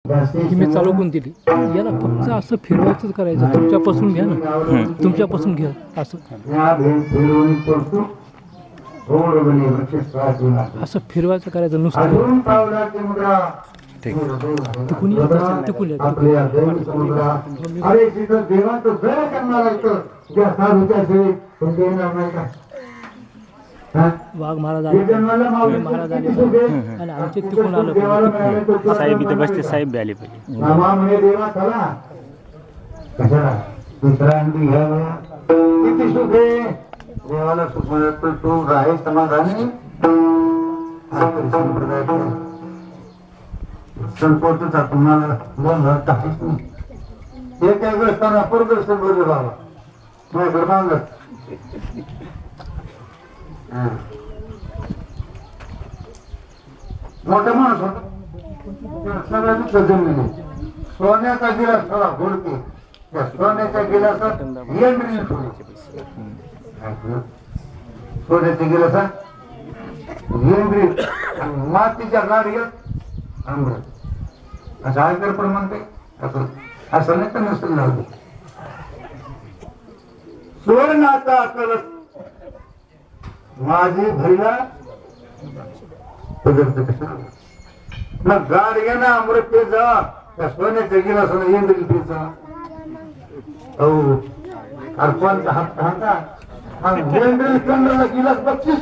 ही मी चालू करून दिली. याला फक्त असं फिरवायचंच करायचं. तुमच्यापासून घ्या ना, तुमच्यापासून घ्या असं असं फिरवायचं करायचं नुसतं. तिकून येत असेल, तिकून येत. वाघ महाराज आले, महाराज आले आणि आमचे तिकून आलं पाहिजे. साहेब इथे बसते, साहेब बी आले पाहिजे. किती सुख आहे देवाला, सुख मिळत तू राहे समाधानी. संपवतोचा तुम्हाला दोन टाकीच नाही. एका ग्रस्ताना परदर्शन बोलले बाबा माझ्याकडे मागत मोठा माणूस होता. सगळ्या जमिनी सोन्याचा गिलास थोडा घोडके, त्या सोन्याच्या गिलासात येंडरी सोन्याच्या गिलासात येंडरी मातीच्या गाडीत अमृत असं आयकर पण म्हणते. असं नाही तर नसेल नव्हते सुवर्णाचा कलश माझी भैला पदरचं कसं मग गाडग्यानं अमृत पेचा, त्या सोन्याच्या गिलासानं येंडरी पेचा. हो अर्पणचा हात हाता येंडरी चंद्राला गिलास बक्षीस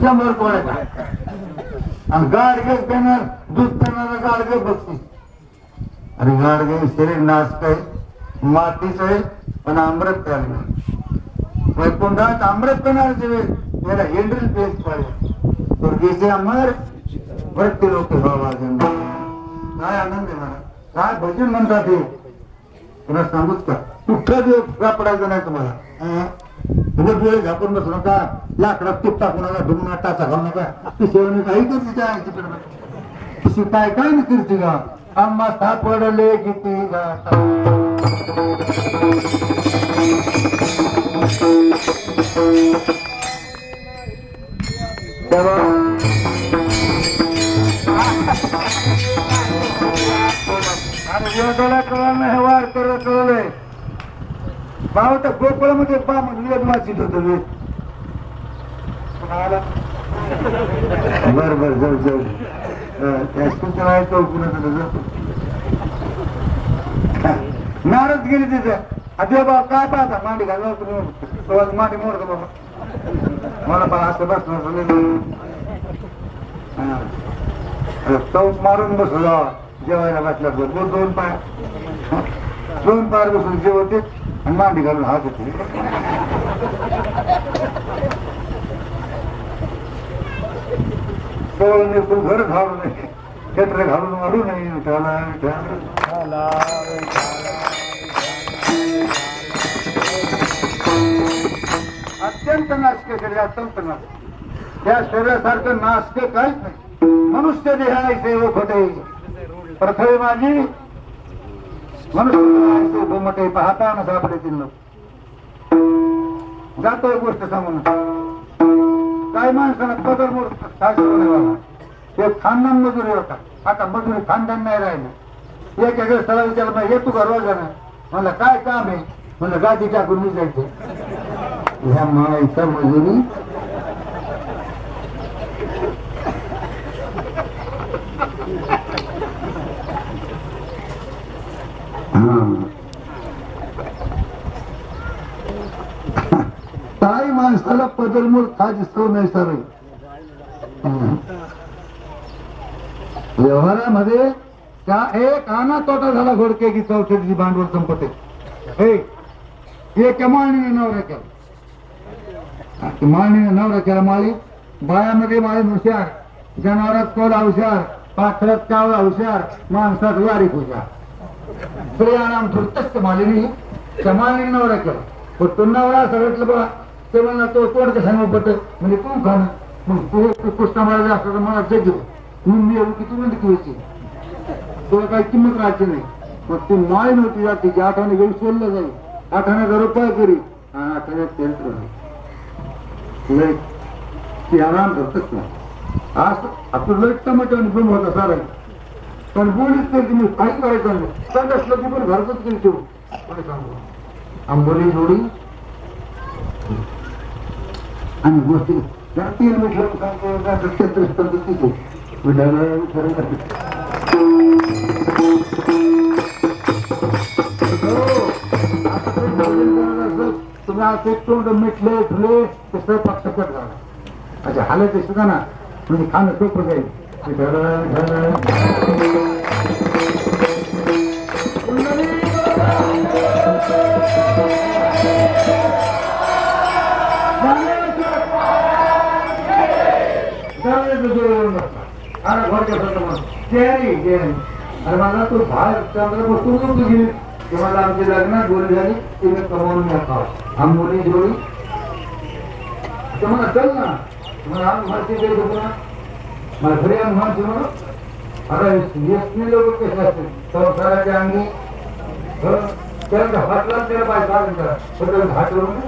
शंभर कोणाचा आणि गाडगे देणार दूध देणारा गाडगे बक्षीस. अरे गाडगे शरीर नाचक आहे, मातीच आहे, पण अमृत प्यायला वैकुंठात अमृत पिणारचे वेळ त्याला हेंड्रिल पेज पाहिजे. स्वर्गीचे अमर भरते लोक व्हावा. काय आनंद आहे मला, काय भजन म्हणतात हे तुला सांगूच का. कुठला दिवस सापडायचं नाही तुम्हाला. डोळे झाकून बसू नका, लाकडात तूप टाकू नका, ढुंगणा टाचा घालू नका. पिशेवणी काही करते त्या पिशी काय काय नाही करते का. आम्हा सापडले किती आणि वार करत कळलंय भाव तर गोकुळामध्ये वाचित होत. बर बर जाऊ जाऊ नारद गेली तिथे. अरे बाबा काय पाहता मांडी घालून मांडी मोडतो बाबा मला पण असं बसणार चौक मारून बसलो जेवायला बसल्याबरोबर दोन पाय बसून जेवते आणि मांडी घालून हात होते. घर घालू नये, क्षेत्र घालून मारू नये. अत्यंत नाशके शरीर, अत्यंत नाशके. त्या शरीरासारखं नाशके काहीच नाही. मनुष्य देहायचे व खोटे प्रथवे माझी मनुष्य गोमटे पाहता न सापडे लोक. जातो एक गोष्ट सांगून काही माणसाला पदर मोड ते खानदान मजुरी होता. आता मजुरी खानदान नाही राहिले. एक एक स्थळा विचारला हे तू घरवा जाणार म्हणलं काय काम आहे म्हणलं गादी टाकून मी जायचं. ह्या माळायचा मजुरी काही माणसाला पदरमूळ खाज सव नाही सर. व्यवहारामध्ये त्या एक आना तोटा झाला घोडके की चौथ्याची भांडवल संपते. हे माळणीने नवरा केला, माळणीने नवरा केला. माळी बायामध्ये माळी हुशार, जनावरात कोला हुशार, पाखरात कावळा हुशार, माणसात वारीक हुशार. स्त्रियानाम धुर्तस्त मालिनी त्या माळणीने नवरा केला. पण तो नवरा सगळं बघा ते म्हणला तो तोड कसा पट म्हणजे तू खाणं मग तू कुस्ता मारायला असतं तर मला जग मी येऊ की तू म्हणते व्हायची तुला काही किंमत राहायची नाही. मग ती माळी नव्हती जाते की आठाने घेऊन सोडलं जाईल, 8,000 रुपये करी आणि 8,000 तेल ती आराम धरतच नाही. आज आपलं लई टमाटर ब्रह्म होता सारा पण बोलीच केली तुम्ही काही करायचं नाही पण असलं की पण घरच केली ठेवू काय सांगू आंबोली जोडी आणि गोष्टी जर तीन मिठलं सांगतो तुम्ही असे तोंड मिठले फुले ते स्वयंपाक सकट झाला अच्छा हालत सुद्धा ना म्हणजे खाणं सोपं जाईल अरे मला तू बाहेर चंद्र बसून गेली तुम्हाला आमची लग्नात बोली झाली तुम्ही कमावून नका आंबोली जोडी तुम्हाला चल ना तुम्हाला आम माहिती देतो ना मला घरी आम माहिती म्हणून अरे यशनी लोक कसे असतील संसाराच्या अंगी त्याला हातला त्याला पाय काढून करा स्वतः हात करून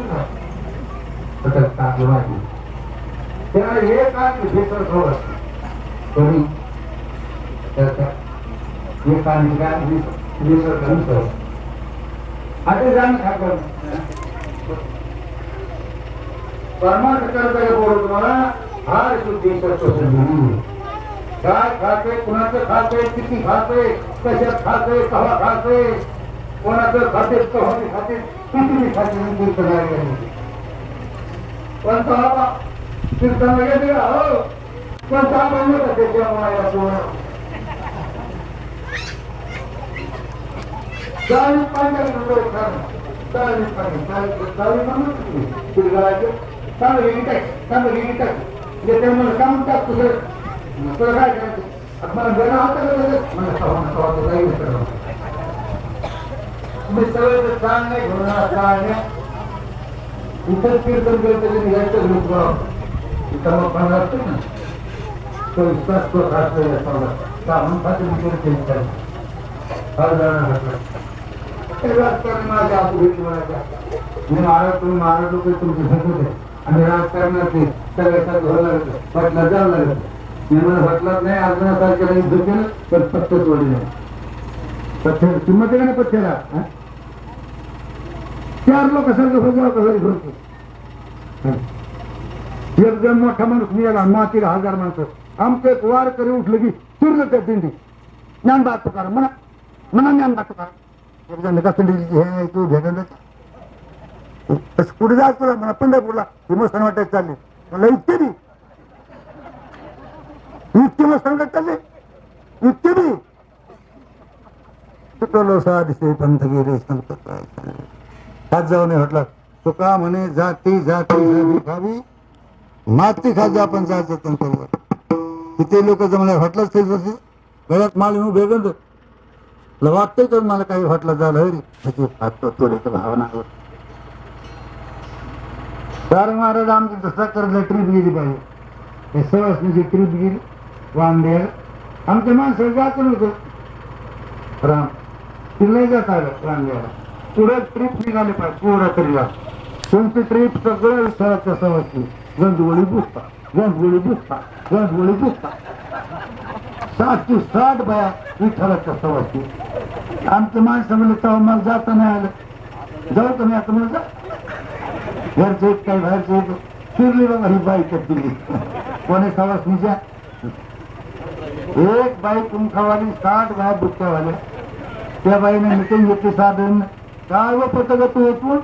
स्वतः टाकलं माहिती त्याला हे काय भेटर थोडं कोणी हे पाणी काय आता जाण खाकर परमार्थ करता बोलतो तुम्हाला हार शुद्धी काय खाते कुणाचं खाते किती खाते कशात खाते कवा खाते कोणाचं खाते कवा खाते किती खाते पण कीर्तन वगैरे हो पण त्याच्या चाळीस पाणी काम टाक तुझं काय करायचं मला गणा तुम्ही सगळे छान नाही घेऊन इथंच कीर्तन करते यायचं ग्रुप इथं मग पण असतो ना तो विश्वास तो म्हणून खाते राजकारणाच्या आपण भेट मी महाराज तुम्ही महाराज लोक तुमचे भेटत आहे आणि राजकारणाचे सगळ्याचा घ्यावं लागतं पटला जावं लागतं मी मला पटलाच नाही अर्जुनासारख्याला युद्ध केलं तर पत्ते तोडले नाही पथ्य किंमत आहे का नाही पथ्याला 4 लोक सारखं घरी भरतो एक जण मोठा माणूस मिळाला मातीला 1000 माणसं आमचं एक वार करी उठलं की फिरलं त्या दिंडी ज्ञान बात तुकार म्हणा म्हणा ज्ञान बात तुकार एक जण हे तू भेटलं पुढे जात तुला म्हणा पंढरपूरला हिमस्थान वाटायला चालले मला इतके मस्तान चालले इतके बी चुकलो साधे पंथ गेले हात जाऊन म्हटलं तुका म्हणे जाती जाती खावी माती खाजा आपण जायचं त्यांच्यावर किती लोक जमले हटलंच ते गळ्यात माल येऊन बेगंद वाटतंय तर मला काही हटलं झालं रे थोडे भावना तर महाराज आमची तसा करला ट्रीप गेली पाहिजे हे सवासनीची ट्रीप गेली वांदेर आमच्या माणसं जात नव्हतं राम तिला जात आलं वांदेला पुढे ट्रीप निघाले पाहिजे पुरा तरीला तुमची ट्रीप सगळं विचाराच्या सवासनी गंधगोळी पुसता गंधगोळी पुसता गंधगोळी पुसता 60 बाया विठ्ठलाच्या सवासनी आमचं माणसं म्हणलं तेव्हा मला जाता नाही आलं जाऊ तर मी आता मला जा घरचे काही बाहेरचे फिरली बाबा ही बाई दिली कोणी सवासनीच्या एक बाई कुंखावाली 60 बाया बुटक्यावाल्या त्या बाईने मिटिंग घेतली साधन काय व पतग तू येतून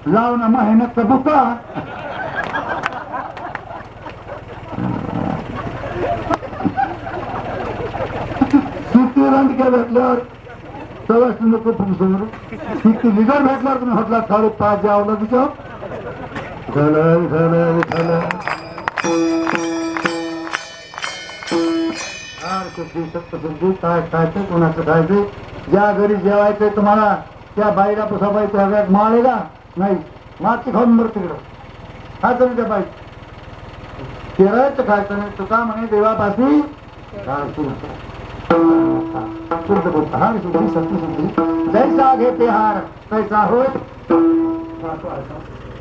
लाव ना मेहनतचा बुका सुट्टी रांडक्या भेटल्यावर सवासनी नको तुमच्यावर किती लिडर भेटल्यावर तुम्ही म्हटला 5:30 जावलं तुझ्या काय खायचं कोणाचं खायचं ज्या घरी जेवायचंय तुम्हाला त्या बाईला पुसाबाईच्या हव्यात माळ आहे का नाही माती खाऊन मर तिकडं खायचं नाही त्या बाई तेरायचं खायचं नाही तुका म्हणे देवापाशी जैसा घेते हार तैसा होय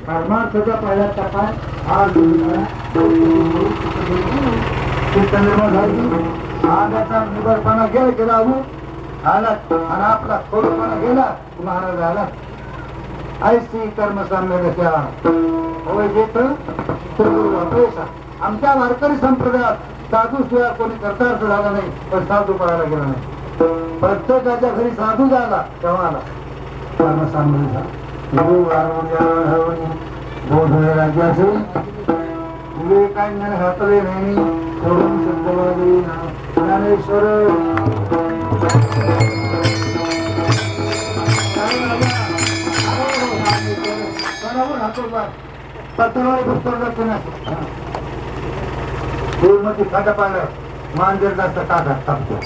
परमार्थाचा पहिला टप्पा हार आंब्याचा निबरपणा गेला की राहू आला आणि आपला खोडपणा गेला की महाराज आला ऐसी कर्म साम्य होय जेथ पैसा आमच्या वारकरी संप्रदायात साधू शिवाय कोणी कर्तार्थ झाला नाही पण साधू पळायला गेला नाही प्रत्येकाच्या घरी साधू झाला तेव्हा आला कर्म साम्य बोध राज्याचे विवेकानंद घातले नाही सोडून शब्दवादी ज्ञानेश्वर पत्रावर पुस्तक मध्ये फाटा पाडलं मांजर जास्त टाकत टाकतो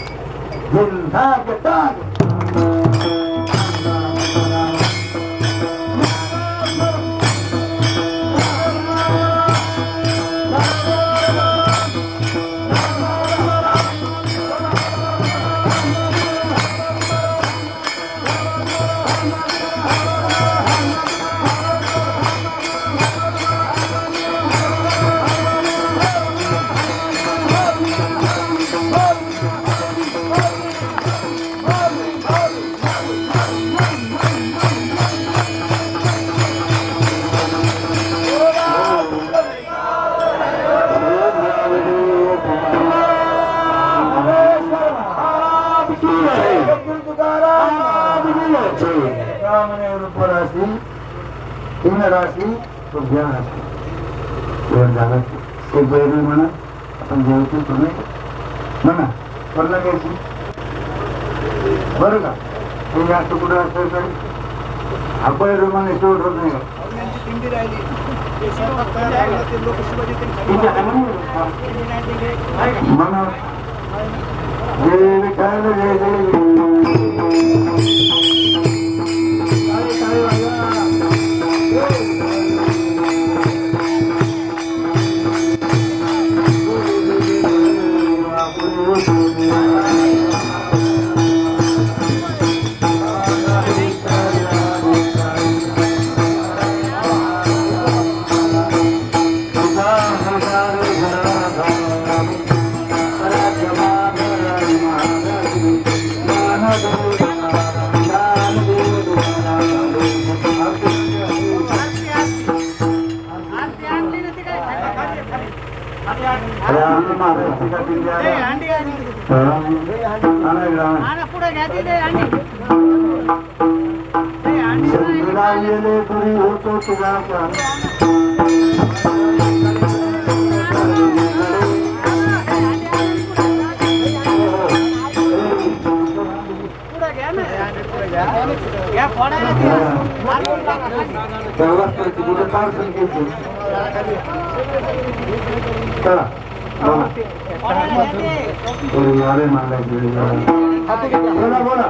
तीन राशी तो ज्ञान झाला ते बैरी म्हणा आपण जेवतो तुम्ही म्हणा वर्ण घ्यायची बरं का ते जास्त कुठं असं तरी हा बैरू म्हणे सोड होत नाही म्हणा जे काय होतो तुझा बोला बोला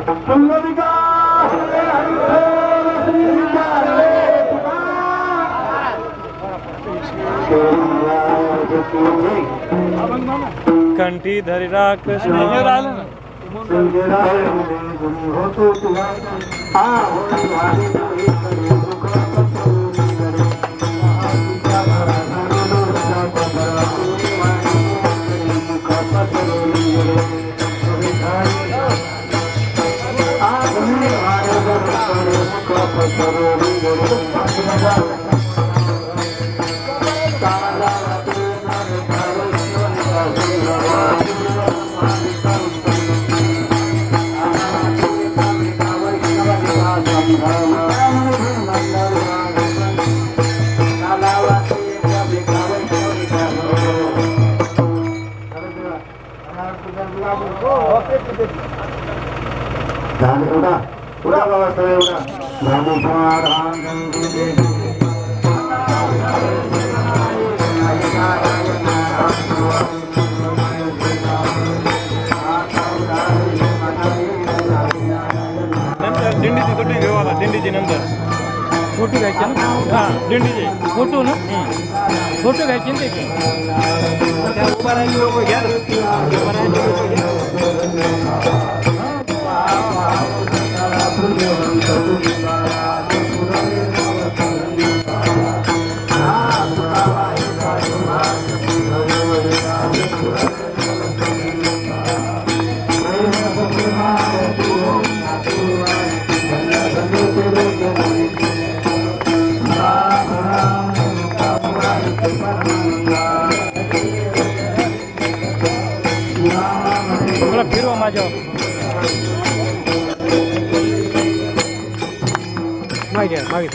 कंठी धरिरा कृष्ण होतो तुझा उडा बाबा सगळे नंतर दिंडीची कुठे घेऊ आला दिंडीची नंतर फोटो घ्यायचे ना हां दिंडीचे फोटो ना फोटो घ्यायचे ना त्याचे त्या उभा राहिली लोक घ्या उभा राहिली लोक घ्या मला फिरवा माझ्यावर. मागे मागे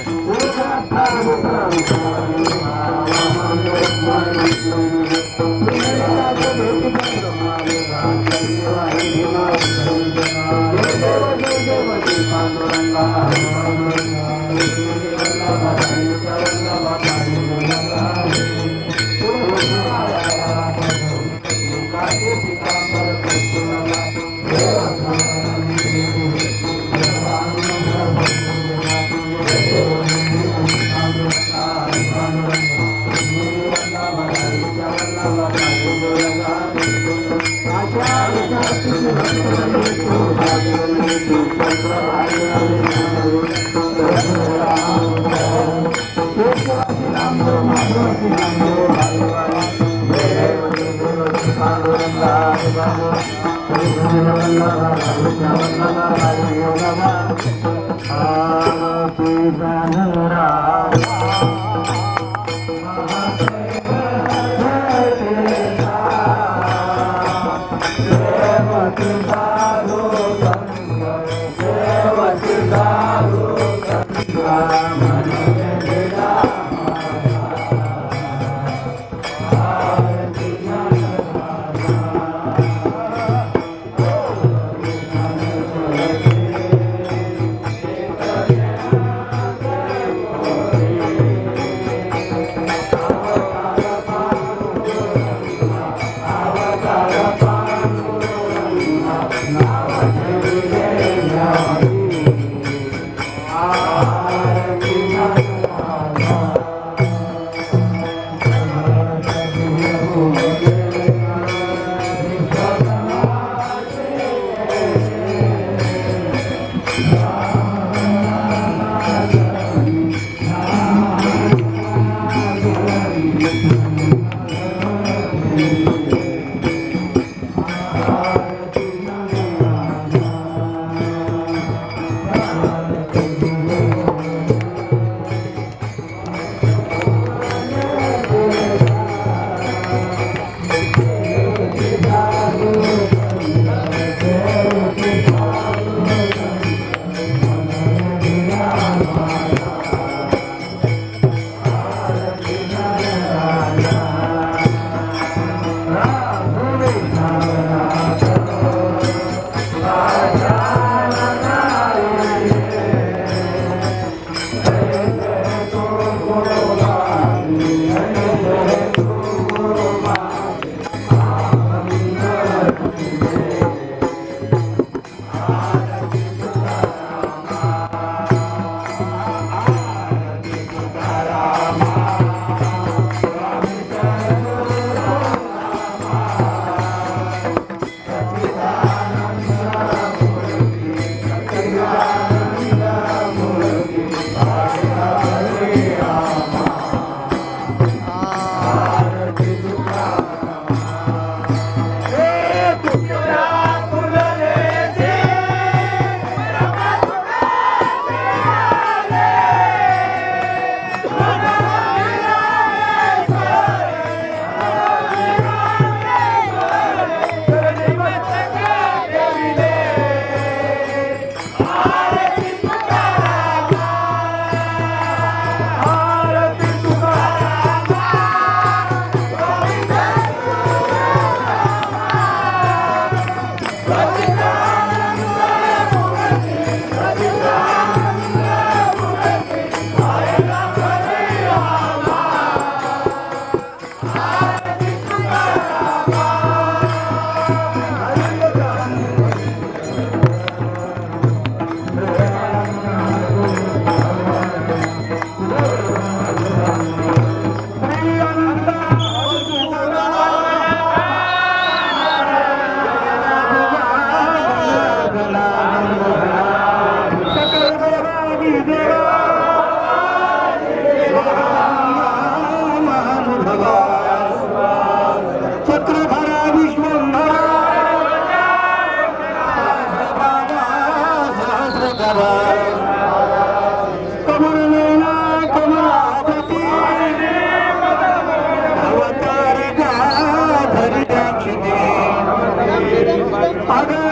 अगं